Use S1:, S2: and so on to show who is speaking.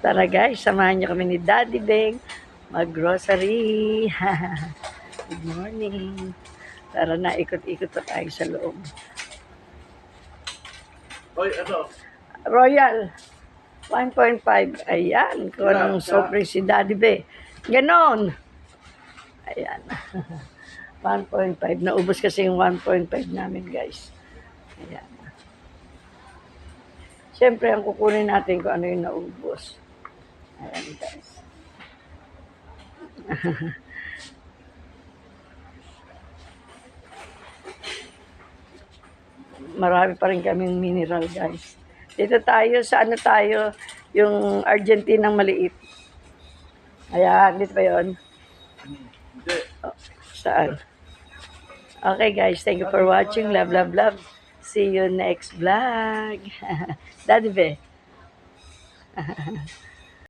S1: Tara guys, samahan niyo kami ni Daddy Beng mag-grocery. Good morning. Tara na, ikot-ikot pa tayo sa loob.
S2: Hoy, ano?
S1: Royal, 1.5. Ayan, kung anong sobrang si Daddy Beng. Ganon. Ayan. 1.5. Naubos kasi yung 1.5 namin guys. Ayan. Siyempre, ang kukunin natin kung ano yung naubos. Ayan guys. Marami pa rin kaming mineral guys. Dito tayo sa ano tayo, yung Argentinang maliit. Ayan, dito ba yun?
S2: Hindi.
S1: Oh, saan? Okay guys, thank you for watching. Love, love, love. See you next vlog. Daddy Be.